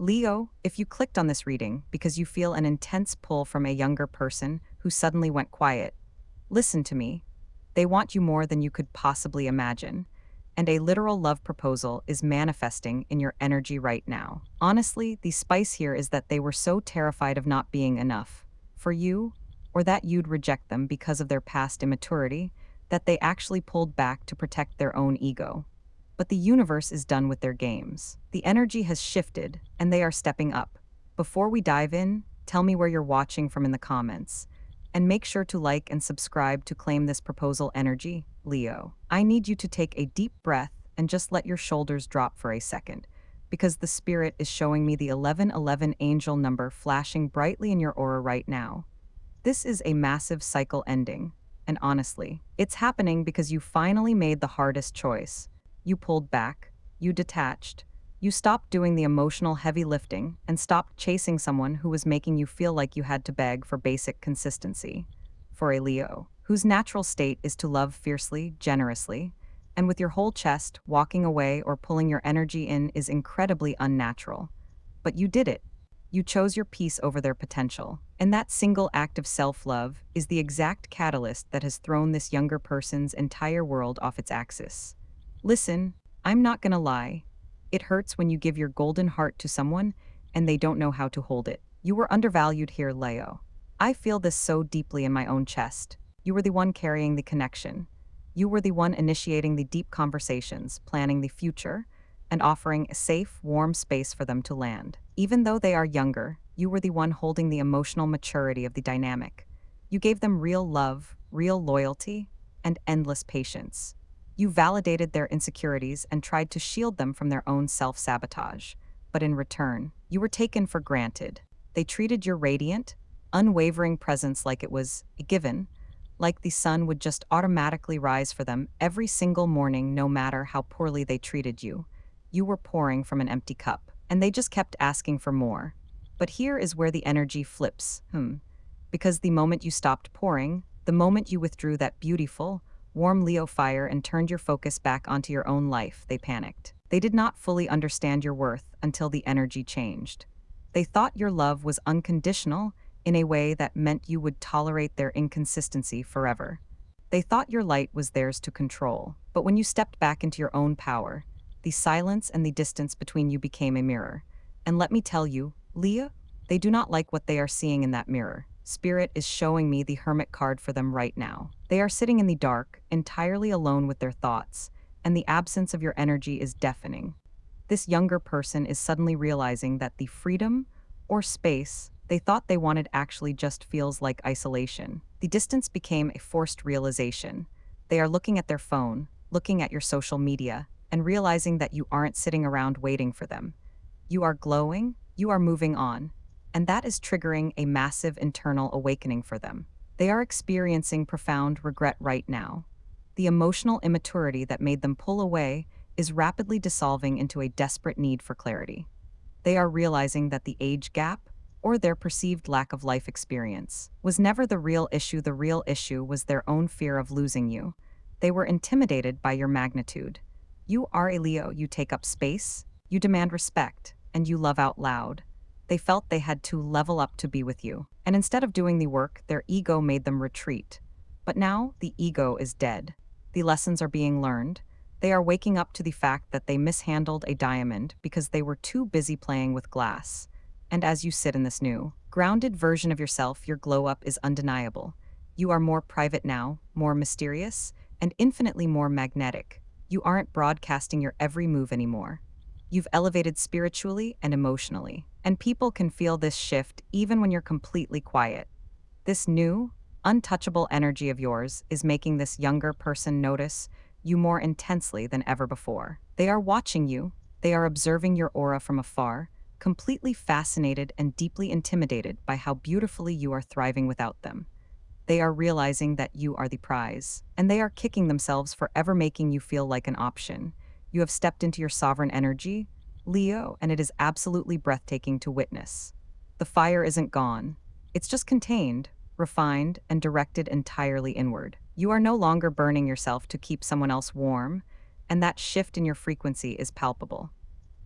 Leo, if you clicked on this reading because you feel an intense pull from a younger person who suddenly went quiet, listen to me. They want you more than you could possibly imagine, and a literal love proposal is manifesting in your energy right now. Honestly, the spice here is that they were so terrified of not being enough for you, or that you'd reject them because of their past immaturity, that they actually pulled back to protect their own ego. But the universe is done with their games. The energy has shifted, and they are stepping up. Before we dive in, tell me where you're watching from in the comments. And make sure to like and subscribe to claim this proposal energy, Leo. I need you to take a deep breath and just let your shoulders drop for a second, because the spirit is showing me the 1111 angel number flashing brightly in your aura right now. This is a massive cycle ending, and honestly, it's happening because you finally made the hardest choice. You pulled back, you detached, you stopped doing the emotional heavy lifting and stopped chasing someone who was making you feel like you had to beg for basic consistency. For a Leo, whose natural state is to love fiercely, generously, and with your whole chest, walking away or pulling your energy in is incredibly unnatural. But you did it. You chose your peace over their potential. And that single act of self-love is the exact catalyst that has thrown this younger person's entire world off its axis. Listen, I'm not gonna lie. It hurts when you give your golden heart to someone and they don't know how to hold it. You were undervalued here, Leo. I feel this so deeply in my own chest. You were the one carrying the connection. You were the one initiating the deep conversations, planning the future, and offering a safe, warm space for them to land. Even though they are younger, you were the one holding the emotional maturity of the dynamic. You gave them real love, real loyalty, and endless patience. You validated their insecurities and tried to shield them from their own self-sabotage. But in return, you were taken for granted. They treated your radiant, unwavering presence like it was a given, like the sun would just automatically rise for them every single morning no matter how poorly they treated you. You were pouring from an empty cup, and they just kept asking for more. But here is where the energy flips. Because the moment you stopped pouring, the moment you withdrew that beautiful, warm Leo fire and turned your focus back onto your own life, they panicked. They did not fully understand your worth until the energy changed. They thought your love was unconditional in a way that meant you would tolerate their inconsistency forever. They thought your light was theirs to control. But when you stepped back into your own power, the silence and the distance between you became a mirror. And let me tell you, Leo, they do not like what they are seeing in that mirror. Spirit is showing me the Hermit card for them right now. They are sitting in the dark, entirely alone with their thoughts, and the absence of your energy is deafening. This younger person is suddenly realizing that the freedom or space they thought they wanted actually just feels like isolation. The distance became a forced realization. They are looking at their phone, looking at your social media, and realizing that you aren't sitting around waiting for them. You are glowing, you are moving on, and that is triggering a massive internal awakening for them. They are experiencing profound regret right now. The emotional immaturity that made them pull away is rapidly dissolving into a desperate need for clarity. They are realizing that the age gap, or their perceived lack of life experience, was never the real issue. The real issue was their own fear of losing you. They were intimidated by your magnitude. You are a Leo, you take up space, you demand respect, and you love out loud. They felt they had to level up to be with you. And instead of doing the work, their ego made them retreat. But now, the ego is dead. The lessons are being learned. They are waking up to the fact that they mishandled a diamond because they were too busy playing with glass. And as you sit in this new, grounded version of yourself, your glow-up is undeniable. You are more private now, more mysterious, and infinitely more magnetic. You aren't broadcasting your every move anymore. You've elevated spiritually and emotionally, and people can feel this shift even when you're completely quiet. This new, untouchable energy of yours is making this younger person notice you more intensely than ever before. They are watching you, they are observing your aura from afar, completely fascinated and deeply intimidated by how beautifully you are thriving without them. They are realizing that you are the prize, and they are kicking themselves for ever making you feel like an option. You have stepped into your sovereign energy, Leo, and it is absolutely breathtaking to witness. The fire isn't gone. It's just contained, refined, and directed entirely inward. You are no longer burning yourself to keep someone else warm, and that shift in your frequency is palpable.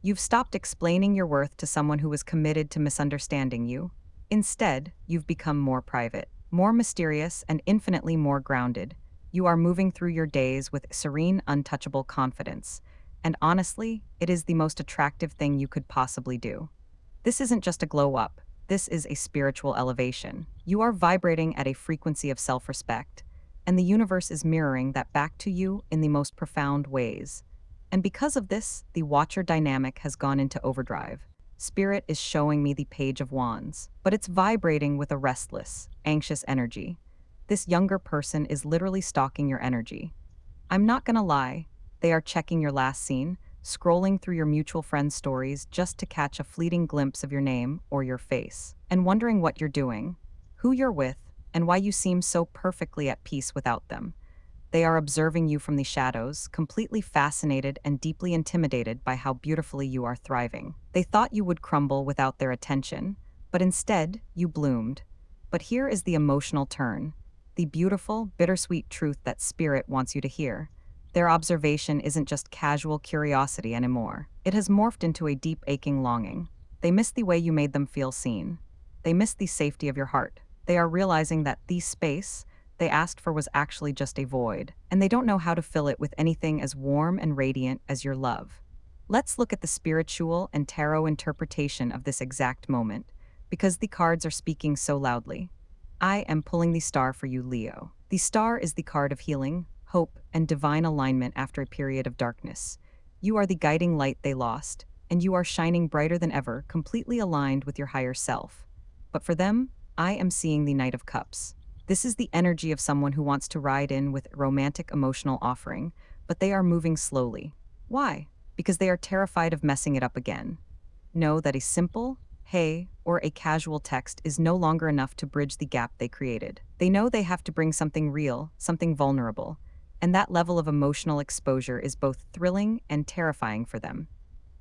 You've stopped explaining your worth to someone who was committed to misunderstanding you. Instead, you've become more private, more mysterious, and infinitely more grounded. You are moving through your days with serene, untouchable confidence. And honestly, it is the most attractive thing you could possibly do. This isn't just a glow up, this is a spiritual elevation. You are vibrating at a frequency of self respect, and the universe is mirroring that back to you in the most profound ways. And because of this, the watcher dynamic has gone into overdrive. Spirit is showing me the Page of Wands, but it's vibrating with a restless, anxious energy. This younger person is literally stalking your energy. I'm not gonna lie, they are checking your last scene, scrolling through your mutual friends' stories just to catch a fleeting glimpse of your name or your face, and wondering what you're doing, who you're with, and why you seem so perfectly at peace without them. They are observing you from the shadows, completely fascinated and deeply intimidated by how beautifully you are thriving. They thought you would crumble without their attention, but instead, you bloomed. But here is the emotional turn, the beautiful, bittersweet truth that Spirit wants you to hear. Their observation isn't just casual curiosity anymore. It has morphed into a deep, aching longing. They miss the way you made them feel seen. They miss the safety of your heart. They are realizing that the space they asked for was actually just a void, and they don't know how to fill it with anything as warm and radiant as your love. Let's look at the spiritual and tarot interpretation of this exact moment, because the cards are speaking so loudly. I am pulling the star for you, Leo. The star is the card of healing, hope, and divine alignment after a period of darkness. You are the guiding light they lost, and you are shining brighter than ever, completely aligned with your higher self. But for them, I am seeing the Knight of Cups. This is the energy of someone who wants to ride in with a romantic emotional offering, but they are moving slowly. Why? Because they are terrified of messing it up again. Know that a simple, hey, or a casual text is no longer enough to bridge the gap they created. They know they have to bring something real, something vulnerable, and that level of emotional exposure is both thrilling and terrifying for them.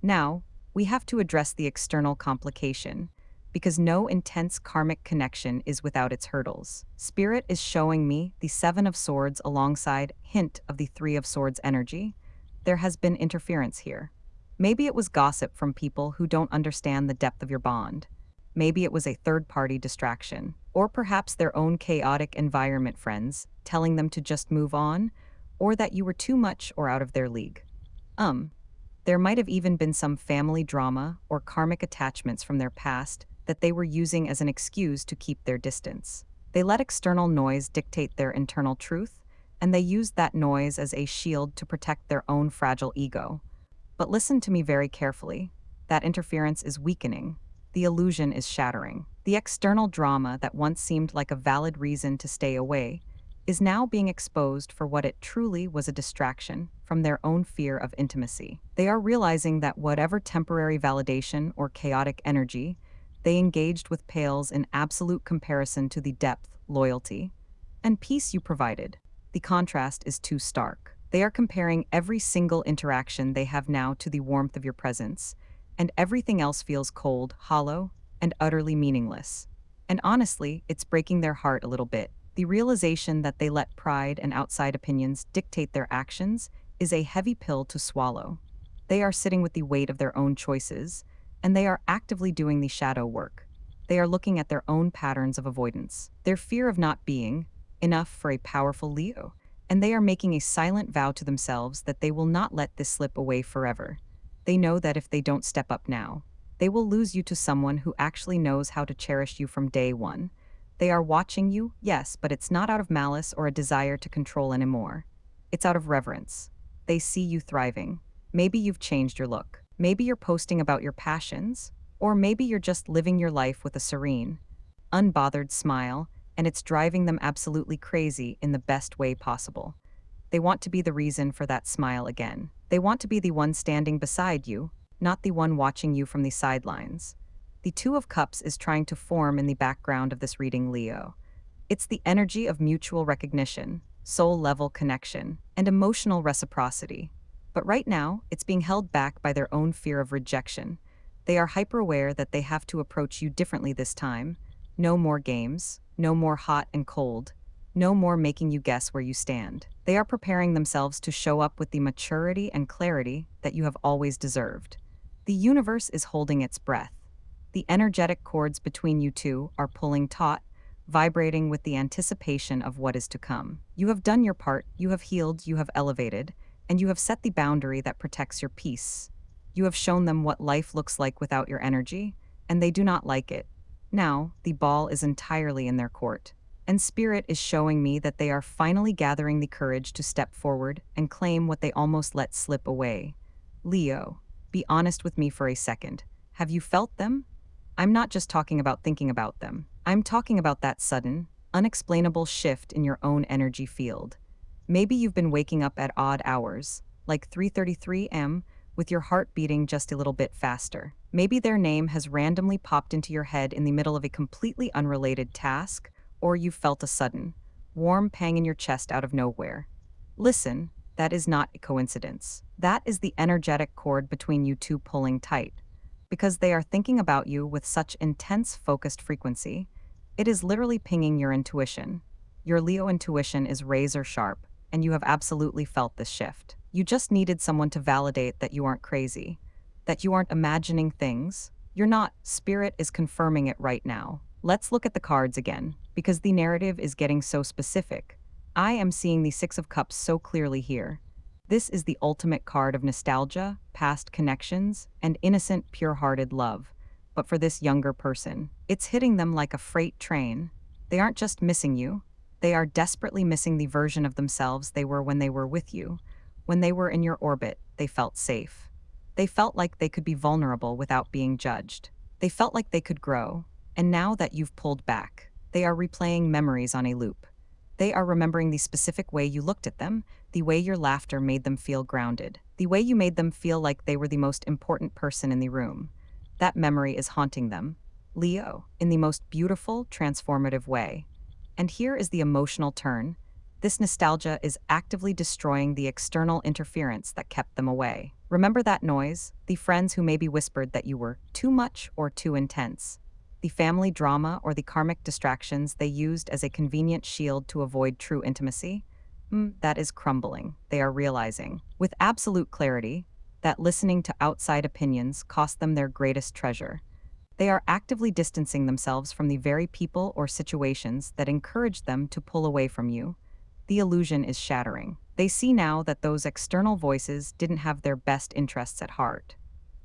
Now, we have to address the external complication, because no intense karmic connection is without its hurdles. Spirit is showing me the Seven of Swords alongside hint of the Three of Swords energy. There has been interference here. Maybe it was gossip from people who don't understand the depth of your bond. Maybe it was a third-party distraction, or perhaps their own chaotic environment friends telling them to just move on, or that you were too much or out of their league. There might have even been some family drama or karmic attachments from their past that they were using as an excuse to keep their distance. They let external noise dictate their internal truth, and they used that noise as a shield to protect their own fragile ego. But listen to me very carefully. That interference is weakening. The illusion is shattering. The external drama that once seemed like a valid reason to stay away is now being exposed for what it truly was, a distraction from their own fear of intimacy. They are realizing that whatever temporary validation or chaotic energy they engaged with pales in absolute comparison to the depth, loyalty, and peace you provided. The contrast is too stark. They are comparing every single interaction they have now to the warmth of your presence, and everything else feels cold, hollow, and utterly meaningless. And honestly, it's breaking their heart a little bit. The realization that they let pride and outside opinions dictate their actions is a heavy pill to swallow. They are sitting with the weight of their own choices, and they are actively doing the shadow work. They are looking at their own patterns of avoidance, their fear of not being enough for a powerful Leo, and they are making a silent vow to themselves that they will not let this slip away forever. They know that if they don't step up now, they will lose you to someone who actually knows how to cherish you from day one. They are watching you, yes, but it's not out of malice or a desire to control anymore. It's out of reverence. They see you thriving. Maybe you've changed your look. Maybe you're posting about your passions, or maybe you're just living your life with a serene, unbothered smile, and it's driving them absolutely crazy in the best way possible. They want to be the reason for that smile again. They want to be the one standing beside you, not the one watching you from the sidelines. The Two of Cups is trying to form in the background of this reading, Leo. It's the energy of mutual recognition, soul-level connection, and emotional reciprocity. But right now, it's being held back by their own fear of rejection. They are hyper-aware that they have to approach you differently this time. No more games, no more hot and cold, no more making you guess where you stand. They are preparing themselves to show up with the maturity and clarity that you have always deserved. The universe is holding its breath. The energetic cords between you two are pulling taut, vibrating with the anticipation of what is to come. You have done your part, you have healed, you have elevated, and you have set the boundary that protects your peace. You have shown them what life looks like without your energy, and they do not like it. Now, the ball is entirely in their court, and Spirit is showing me that they are finally gathering the courage to step forward and claim what they almost let slip away. Leo, be honest with me for a second. Have you felt them? I'm not just talking about thinking about them. I'm talking about that sudden, unexplainable shift in your own energy field. Maybe you've been waking up at odd hours, like 3:33 am, with your heart beating just a little bit faster. Maybe their name has randomly popped into your head in the middle of a completely unrelated task, or you've felt a sudden, warm pang in your chest out of nowhere. Listen, that is not a coincidence. That is the energetic cord between you two pulling tight. Because they are thinking about you with such intense focused frequency, it is literally pinging your intuition. Your Leo intuition is razor sharp, and you have absolutely felt this shift. You just needed someone to validate that you aren't crazy, that you aren't imagining things. You're not. Spirit is confirming it right now. Let's look at the cards again, because the narrative is getting so specific. I am seeing the Six of Cups so clearly here. This is the ultimate card of nostalgia, past connections, and innocent, pure-hearted love. But for this younger person, it's hitting them like a freight train. They aren't just missing you. They are desperately missing the version of themselves they were when they were with you. When they were in your orbit, they felt safe. They felt like they could be vulnerable without being judged. They felt like they could grow. And now that you've pulled back, they are replaying memories on a loop. They are remembering the specific way you looked at them, the way your laughter made them feel grounded, the way you made them feel like they were the most important person in the room. That memory is haunting them, Leo, in the most beautiful, transformative way. And here is the emotional turn. This nostalgia is actively destroying the external interference that kept them away. Remember that noise? The friends who maybe whispered that you were too much or too intense. The family drama or the karmic distractions they used as a convenient shield to avoid true intimacy? That is crumbling, they are realizing, with absolute clarity, that listening to outside opinions cost them their greatest treasure. They are actively distancing themselves from the very people or situations that encouraged them to pull away from you. The illusion is shattering. They see now that those external voices didn't have their best interests at heart.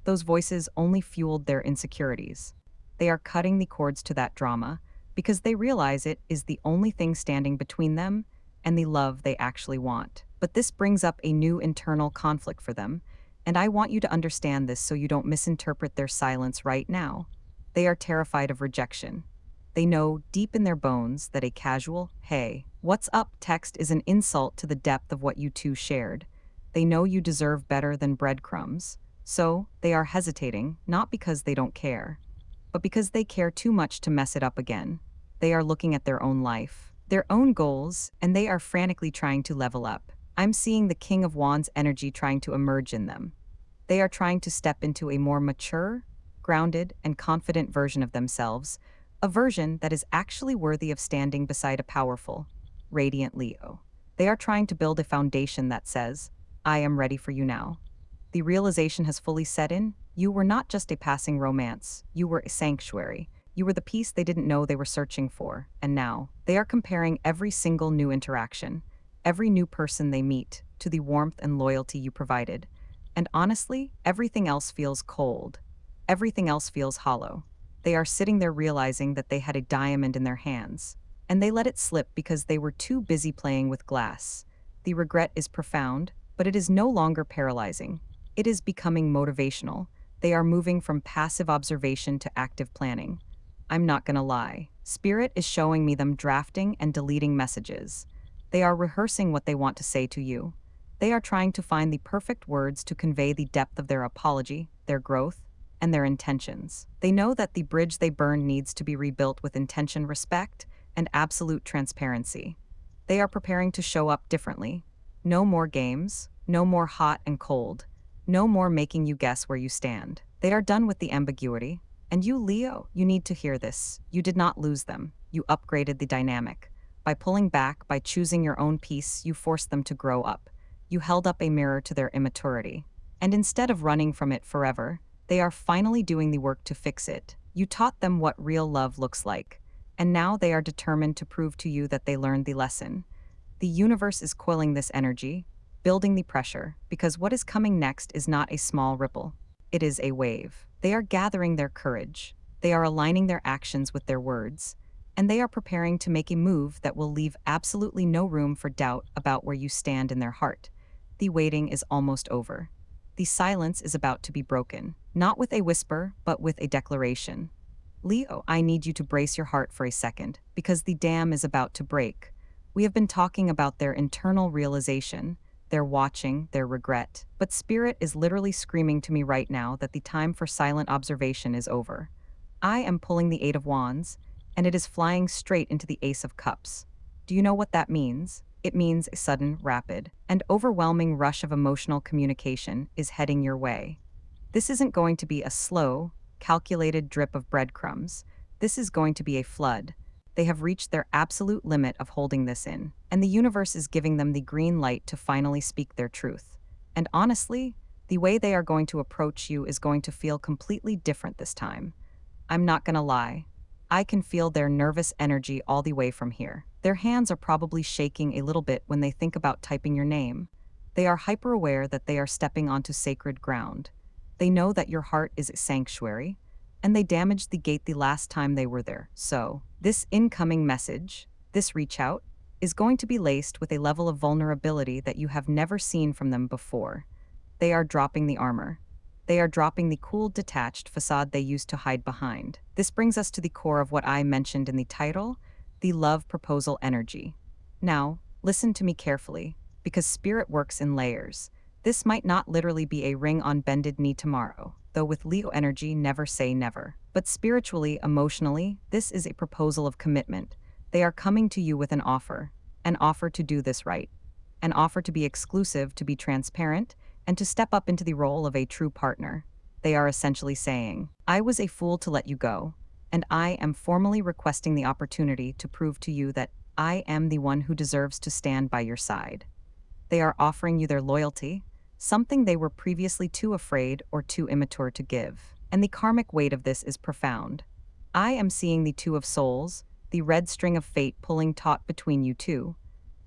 Those voices only fueled their insecurities. They are cutting the cords to that drama because they realize it is the only thing standing between them and the love they actually want. But this brings up a new internal conflict for them, and I want you to understand this so you don't misinterpret their silence right now. They are terrified of rejection. They know deep in their bones that a casual, "Hey, what's up?" text is an insult to the depth of what you two shared. They know you deserve better than breadcrumbs. So, they are hesitating, not because they don't care, but because they care too much to mess it up again. They are looking at their own life, their own goals, and they are frantically trying to level up. I'm seeing the King of Wands energy trying to emerge in them. They are trying to step into a more mature, grounded, and confident version of themselves, a version that is actually worthy of standing beside a powerful, radiant Leo. They are trying to build a foundation that says, "I am ready for you now." The realization has fully set in. You were not just a passing romance, you were a sanctuary. You were the peace they didn't know they were searching for, and now, they are comparing every single new interaction, every new person they meet, to the warmth and loyalty you provided. And honestly, everything else feels cold. Everything else feels hollow. They are sitting there realizing that they had a diamond in their hands, and they let it slip because they were too busy playing with glass. The regret is profound, but it is no longer paralyzing. It is becoming motivational. They are moving from passive observation to active planning. I'm not gonna lie. Spirit is showing me them drafting and deleting messages. They are rehearsing what they want to say to you. They are trying to find the perfect words to convey the depth of their apology, their growth, and their intentions. They know that the bridge they burned needs to be rebuilt with intention, respect, and absolute transparency. They are preparing to show up differently. No more games, no more hot and cold, no more making you guess where you stand. They are done with the ambiguity. And you, Leo, you need to hear this. You did not lose them. You upgraded the dynamic. By pulling back, by choosing your own peace, you forced them to grow up. You held up a mirror to their immaturity. And instead of running from it forever, They are finally doing the work to fix it. You taught them what real love looks like, and now they are determined to prove to you that they learned the lesson. The universe is coiling this energy, building the pressure, because what is coming next is not a small ripple. It is a wave. They are gathering their courage. They are aligning their actions with their words, and they are preparing to make a move that will leave absolutely no room for doubt about where you stand in their heart. The waiting is almost over. The silence is about to be broken, not with a whisper, but with a declaration. Leo, I need you to brace your heart for a second, because the dam is about to break. We have been talking about their internal realization, their watching, their regret, but Spirit is literally screaming to me right now that the time for silent observation is over. I am pulling the Eight of Wands, and it is flying straight into the Ace of Cups. Do you know what that means? It means a sudden, rapid, and overwhelming rush of emotional communication is heading your way. This isn't going to be a slow, calculated drip of breadcrumbs. This is going to be a flood. They have reached their absolute limit of holding this in, and the universe is giving them the green light to finally speak their truth. And honestly, the way they are going to approach you is going to feel completely different this time. I'm not gonna lie. I can feel their nervous energy all the way from here. Their hands are probably shaking a little bit when they think about typing your name. They are hyper-aware that they are stepping onto sacred ground. They know that your heart is a sanctuary, and they damaged the gate the last time they were there. So, this incoming message, this reach out, is going to be laced with a level of vulnerability that you have never seen from them before. They are dropping the armor. They are dropping the cool, detached facade they used to hide behind. This brings us to the core of what I mentioned in the title, the love proposal energy. Now, listen to me carefully, because Spirit works in layers. This might not literally be a ring on bended knee tomorrow, though with Leo energy, never say never. But spiritually, emotionally, this is a proposal of commitment. They are coming to you with an offer to do this right, an offer to be exclusive, to be transparent, and to step up into the role of a true partner. They are essentially saying, I was a fool to let you go, and I am formally requesting the opportunity to prove to you that I am the one who deserves to stand by your side. They are offering you their loyalty, something they were previously too afraid or too immature to give. And the karmic weight of this is profound. I am seeing the Two of Souls, the red string of fate pulling taut between you two.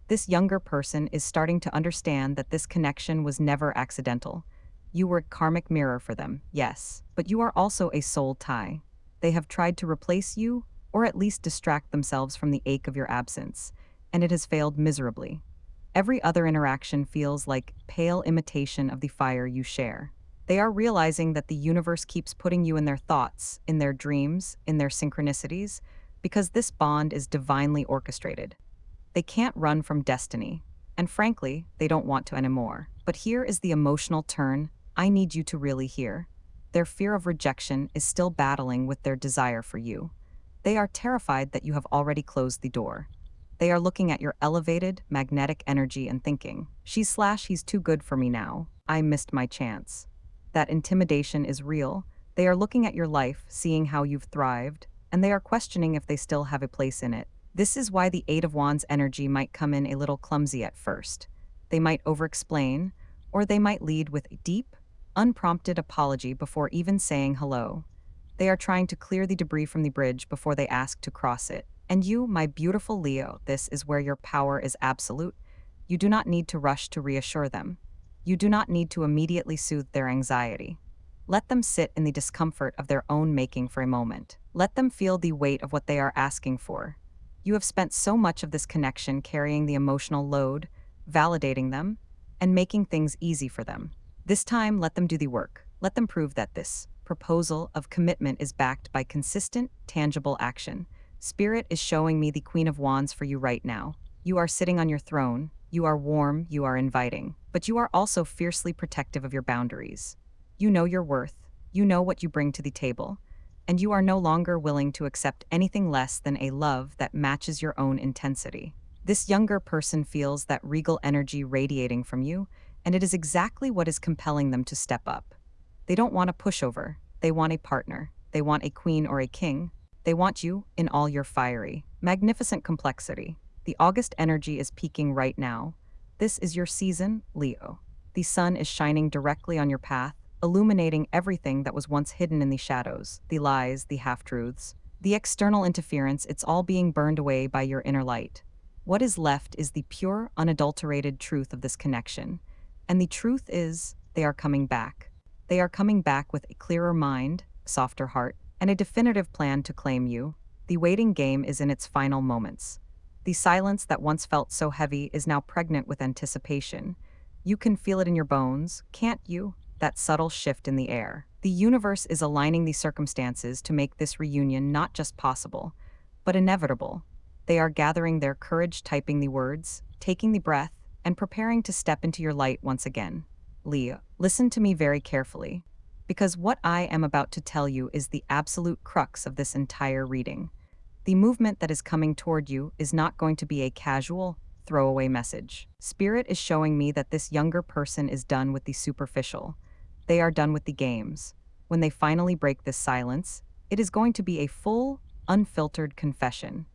This younger person is starting to understand that this connection was never accidental. You were a karmic mirror for them, yes, but you are also a soul tie. They have tried to replace you, or at least distract themselves from the ache of your absence, and it has failed miserably. Every other interaction feels like pale imitation of the fire you share. They are realizing that the universe keeps putting you in their thoughts, in their dreams, in their synchronicities, because this bond is divinely orchestrated. They can't run from destiny, and frankly, they don't want to anymore. But here is the emotional turn I need you to really hear. Their fear of rejection is still battling with their desire for you. They are terrified that you have already closed the door. They are looking at your elevated, magnetic energy and thinking, he's too good for me now. I missed my chance. That intimidation is real. They are looking at your life, seeing how you've thrived, and they are questioning if they still have a place in it. This is why the Eight of Wands energy might come in a little clumsy at first. They might over-explain, or they might lead with a deep, unprompted apology before even saying hello. They are trying to clear the debris from the bridge before they ask to cross it. And you, my beautiful Leo, this is where your power is absolute. You do not need to rush to reassure them. You do not need to immediately soothe their anxiety. Let them sit in the discomfort of their own making for a moment. Let them feel the weight of what they are asking for. You have spent so much of this connection carrying the emotional load, validating them, and making things easy for them. This time, let them do the work. Let them prove that this proposal of commitment is backed by consistent, tangible action. Spirit is showing me the Queen of Wands for you right now. You are sitting on your throne, you are warm, you are inviting, but you are also fiercely protective of your boundaries. You know your worth, you know what you bring to the table, and you are no longer willing to accept anything less than a love that matches your own intensity. This younger person feels that regal energy radiating from you, and it is exactly what is compelling them to step up. They don't want a pushover, they want a partner, they want a queen or a king. They want you in all your fiery, magnificent complexity. The August energy is peaking right now. This is your season, Leo. The sun is shining directly on your path, illuminating everything that was once hidden in the shadows, the lies, the half-truths, the external interference. It's all being burned away by your inner light. What is left is the pure, unadulterated truth of this connection. And the truth is, they are coming back. They are coming back with a clearer mind, softer heart, and a definitive plan to claim you. The waiting game is in its final moments. The silence that once felt so heavy is now pregnant with anticipation. You can feel it in your bones, can't you? That subtle shift in the air. The universe is aligning the circumstances to make this reunion not just possible, but inevitable. They are gathering their courage, typing the words, taking the breath, and preparing to step into your light once again. Leo, listen to me very carefully, because what I am about to tell you is the absolute crux of this entire reading. The movement that is coming toward you is not going to be a casual, throwaway message. Spirit is showing me that this younger person is done with the superficial. They are done with the games. When they finally break this silence, it is going to be a full, unfiltered confession.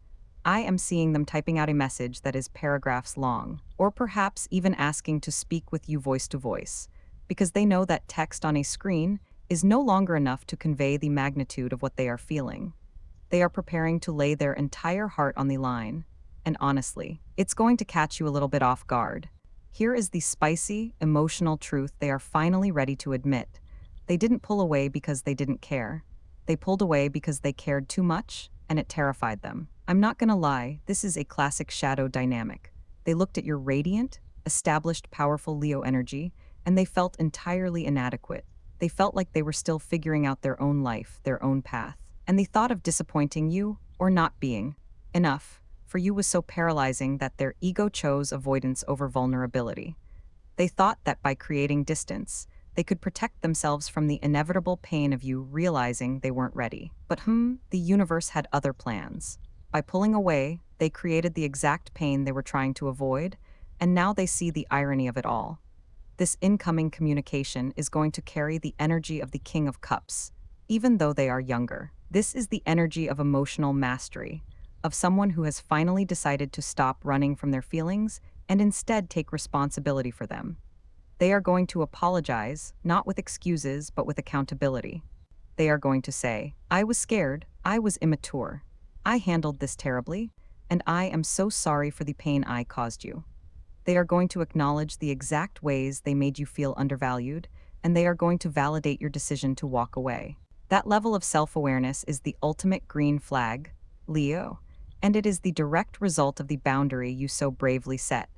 I am seeing them typing out a message that is paragraphs long, or perhaps even asking to speak with you voice to voice, because they know that text on a screen is no longer enough to convey the magnitude of what they are feeling. They are preparing to lay their entire heart on the line. And honestly, it's going to catch you a little bit off guard. Here is the spicy, emotional truth they are finally ready to admit. They didn't pull away because they didn't care. They pulled away because they cared too much, and it terrified them. I'm not gonna lie, this is a classic shadow dynamic. They looked at your radiant, established, powerful Leo energy, and they felt entirely inadequate. They felt like they were still figuring out their own life, their own path. And the thought of disappointing you, or not being enough, for you was so paralyzing that their ego chose avoidance over vulnerability. They thought that by creating distance, they could protect themselves from the inevitable pain of you realizing they weren't ready. But the universe had other plans. By pulling away, they created the exact pain they were trying to avoid, and now they see the irony of it all. This incoming communication is going to carry the energy of the King of Cups, even though they are younger. This is the energy of emotional mastery, of someone who has finally decided to stop running from their feelings and instead take responsibility for them. They are going to apologize, not with excuses, but with accountability. They are going to say, I was scared, I was immature, I handled this terribly, and I am so sorry for the pain I caused you. They are going to acknowledge the exact ways they made you feel undervalued, and they are going to validate your decision to walk away. That level of self-awareness is the ultimate green flag, Leo, and it is the direct result of the boundary you so bravely set.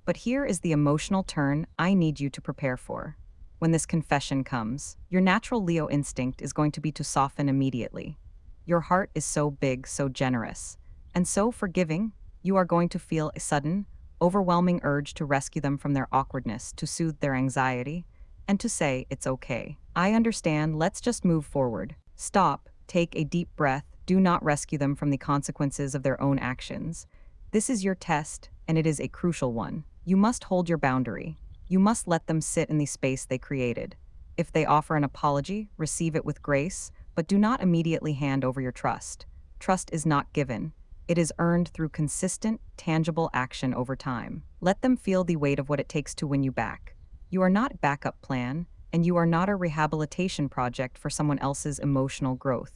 But here is the emotional turn I need you to prepare for. When this confession comes, your natural Leo instinct is going to be to soften immediately. Your heart is so big, so generous, and so forgiving, you are going to feel a sudden, overwhelming urge to rescue them from their awkwardness, to soothe their anxiety, and to say, it's okay. I understand, let's just move forward. Stop, take a deep breath, do not rescue them from the consequences of their own actions. This is your test, and it is a crucial one. You must hold your boundary. You must let them sit in the space they created. If they offer an apology, receive it with grace, but do not immediately hand over your trust. Trust is not given. It is earned through consistent, tangible action over time. Let them feel the weight of what it takes to win you back. You are not a backup plan, and you are not a rehabilitation project for someone else's emotional growth.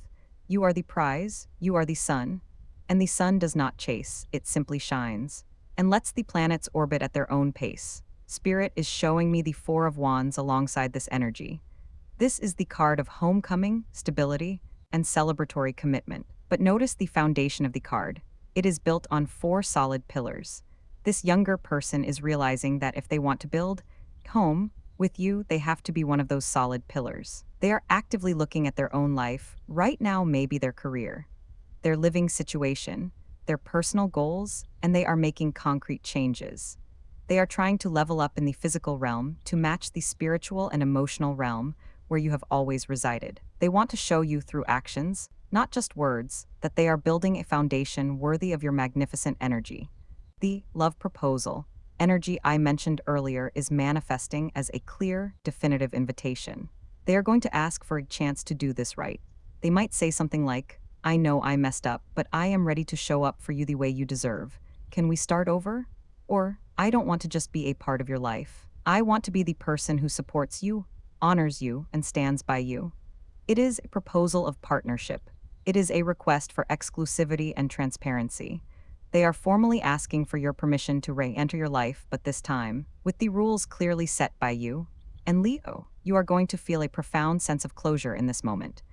You are the prize, you are the sun, and the sun does not chase, it simply shines, and lets the planets orbit at their own pace. Spirit is showing me the Four of Wands alongside this energy. This is the card of homecoming, stability, and celebratory commitment. But notice the foundation of the card. It is built on 4 solid pillars. This younger person is realizing that if they want to build home with you, they have to be one of those solid pillars. They are actively looking at their own life, right now maybe their career, their living situation, their personal goals, and they are making concrete changes. They are trying to level up in the physical realm to match the spiritual and emotional realm where you have always resided. They want to show you through actions, not just words, that they are building a foundation worthy of your magnificent energy. The love proposal energy I mentioned earlier is manifesting as a clear, definitive invitation. They are going to ask for a chance to do this right. They might say something like, I know I messed up, but I am ready to show up for you the way you deserve. Can we start over? Or, I don't want to just be a part of your life. I want to be the person who supports you honors you, and stands by you. It is a proposal of partnership. It is a request for exclusivity and transparency. They are formally asking for your permission to re-enter your life, but this time, with the rules clearly set by you. And Leo, you are going to feel a profound sense of closure in this moment.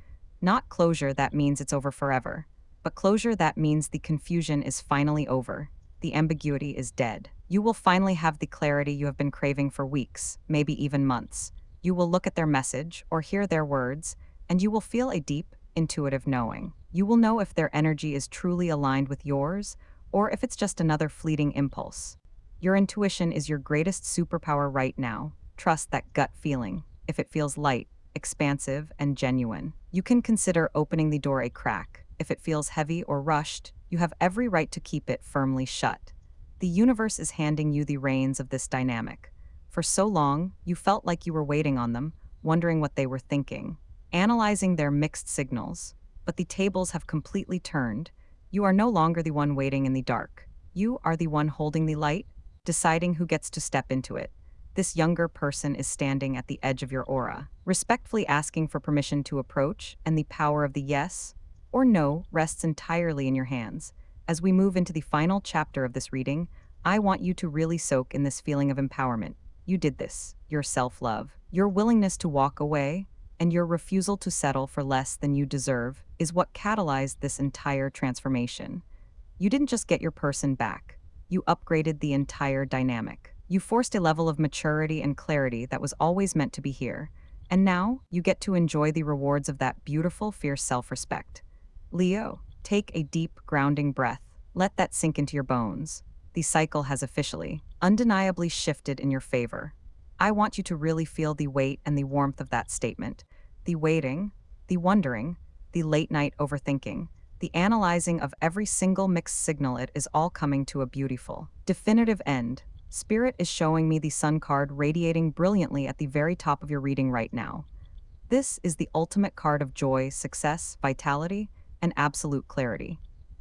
Not closure that means it's over forever, but closure that means the confusion is finally over. The ambiguity is dead. You will finally have the clarity you have been craving for weeks, maybe even months. You will look at their message or hear their words, and you will feel a deep, intuitive knowing. You will know if their energy is truly aligned with yours or if it's just another fleeting impulse. Your intuition is your greatest superpower right now. Trust that gut feeling. If it feels light, expansive, and genuine, you can consider opening the door a crack. If it feels heavy or rushed, you have every right to keep it firmly shut. The universe is handing you the reins of this dynamic. For so long, you felt like you were waiting on them, wondering what they were thinking, analyzing their mixed signals. But the tables have completely turned. You are no longer the one waiting in the dark. You are the one holding the light, deciding who gets to step into it. This younger person is standing at the edge of your aura, respectfully asking for permission to approach, and the power of the yes or no rests entirely in your hands. As we move into the final chapter of this reading, I want you to really soak in this feeling of empowerment. You did this. Your self-love, your willingness to walk away, and your refusal to settle for less than you deserve is what catalyzed this entire transformation. You didn't just get your person back. You upgraded the entire dynamic. You forced a level of maturity and clarity that was always meant to be here. And now you get to enjoy the rewards of that beautiful, fierce self-respect. Leo, take a deep, grounding breath. Let that sink into your bones. The cycle has officially, undeniably shifted in your favor. I want you to really feel the weight and the warmth of that statement. The waiting, the wondering, the late-night overthinking, the analyzing of every single mixed signal, it is all coming to a beautiful, definitive end. Spirit is showing me the Sun card radiating brilliantly at the very top of your reading right now. This is the ultimate card of joy, success, vitality, and absolute clarity.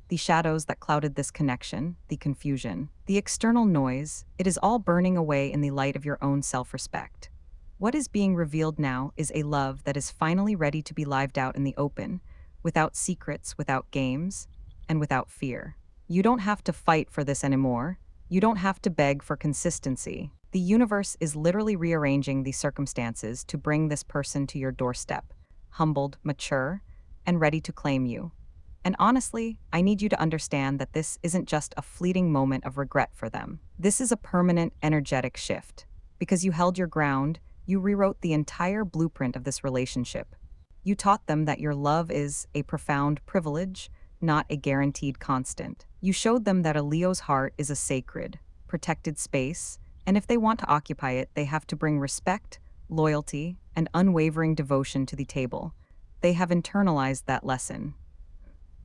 The shadows that clouded this connection, the confusion, the external noise, it is all burning away in the light of your own self-respect. What is being revealed now is a love that is finally ready to be lived out in the open, without secrets, without games, and without fear. You don't have to fight for this anymore. You don't have to beg for consistency. The universe is literally rearranging the circumstances to bring this person to your doorstep, humbled, mature, and ready to claim you. And honestly, I need you to understand that this isn't just a fleeting moment of regret for them. This is a permanent, energetic shift. Because you held your ground, you rewrote the entire blueprint of this relationship. You taught them that your love is a profound privilege, not a guaranteed constant. You showed them that a Leo's heart is a sacred, protected space, and if they want to occupy it, they have to bring respect, loyalty, and unwavering devotion to the table. They have internalized that lesson.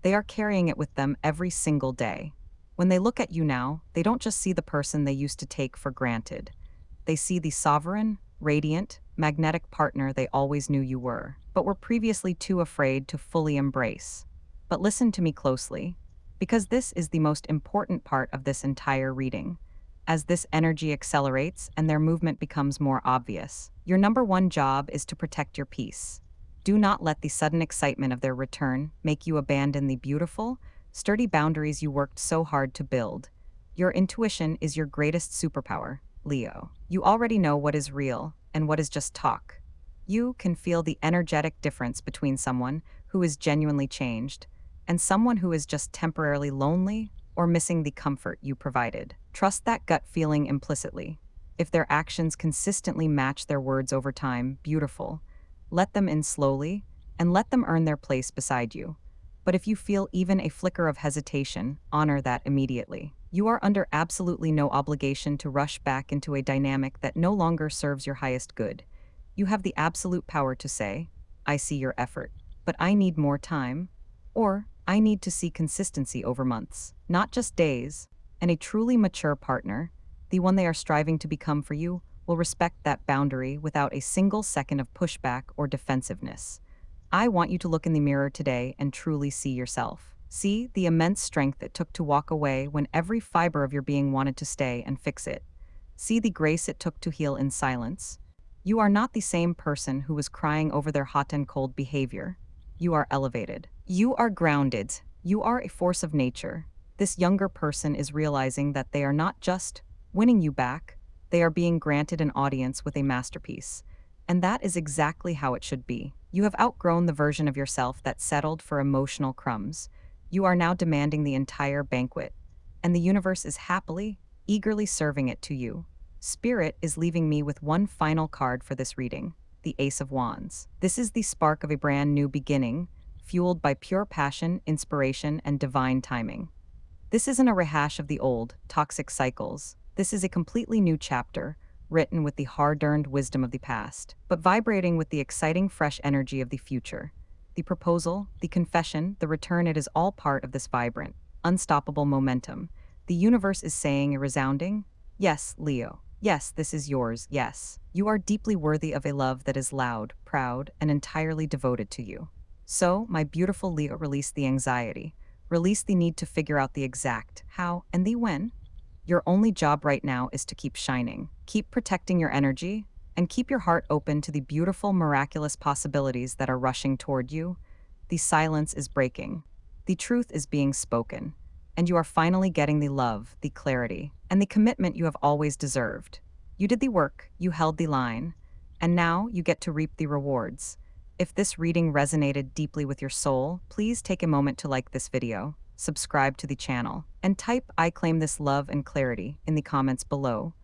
They are carrying it with them every single day. When they look at you now, they don't just see the person they used to take for granted. They see the sovereign, radiant, magnetic partner they always knew you were, but were previously too afraid to fully embrace. But listen to me closely, because this is the most important part of this entire reading. As this energy accelerates and their movement becomes more obvious, your number one job is to protect your peace. Do not let the sudden excitement of their return make you abandon the beautiful, sturdy boundaries you worked so hard to build. Your intuition is your greatest superpower, Leo. You already know what is real and what is just talk. You can feel the energetic difference between someone who is genuinely changed and someone who is just temporarily lonely or missing the comfort you provided. Trust that gut feeling implicitly. If their actions consistently match their words over time, beautiful. Let them in slowly, and let them earn their place beside you. But if you feel even a flicker of hesitation, honor that immediately. You are under absolutely no obligation to rush back into a dynamic that no longer serves your highest good. You have the absolute power to say, I see your effort, but I need more time, or I need to see consistency over months, not just days. And a truly mature partner, the one they are striving to become for you, will respect that boundary without a single second of pushback or defensiveness. I want you to look in the mirror today and truly see yourself. See the immense strength it took to walk away when every fiber of your being wanted to stay and fix it. See the grace it took to heal in silence. You are not the same person who was crying over their hot and cold behavior. You are elevated. You are grounded. You are a force of nature. This younger person is realizing that they are not just winning you back, they are being granted an audience with a masterpiece. And that is exactly how it should be. You have outgrown the version of yourself that settled for emotional crumbs. You are now demanding the entire banquet, and the universe is happily, eagerly serving it to you. Spirit is leaving me with one final card for this reading, the Ace of Wands. This is the spark of a brand new beginning, fueled by pure passion, inspiration, and divine timing. This isn't a rehash of the old, toxic cycles. This is a completely new chapter, written with the hard-earned wisdom of the past, but vibrating with the exciting, fresh energy of the future. The proposal, the confession, the return, it is all part of this vibrant, unstoppable momentum. The universe is saying a resounding, yes, Leo. Yes, this is yours, yes. You are deeply worthy of a love that is loud, proud, and entirely devoted to you. So, my beautiful Leo, release the anxiety. Release the need to figure out the exact how and the when. Your only job right now is to keep shining, keep protecting your energy, and keep your heart open to the beautiful, miraculous possibilities that are rushing toward you. The silence is breaking. The truth is being spoken. And you are finally getting the love, the clarity, and the commitment you have always deserved. You did the work, you held the line, and now you get to reap the rewards. If this reading resonated deeply with your soul, please take a moment to like this video, subscribe to the channel, and type "I claim this love and clarity" in the comments below.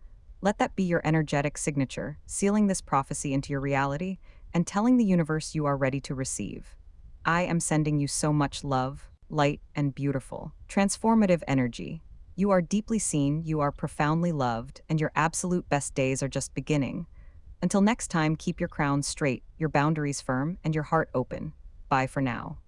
Let that be your energetic signature, sealing this prophecy into your reality and telling the universe you are ready to receive. I am sending you so much love, light, and beautiful, transformative energy. You are deeply seen, you are profoundly loved, and your absolute best days are just beginning. Until next time, keep your crown straight, your boundaries firm, and your heart open. Bye for now.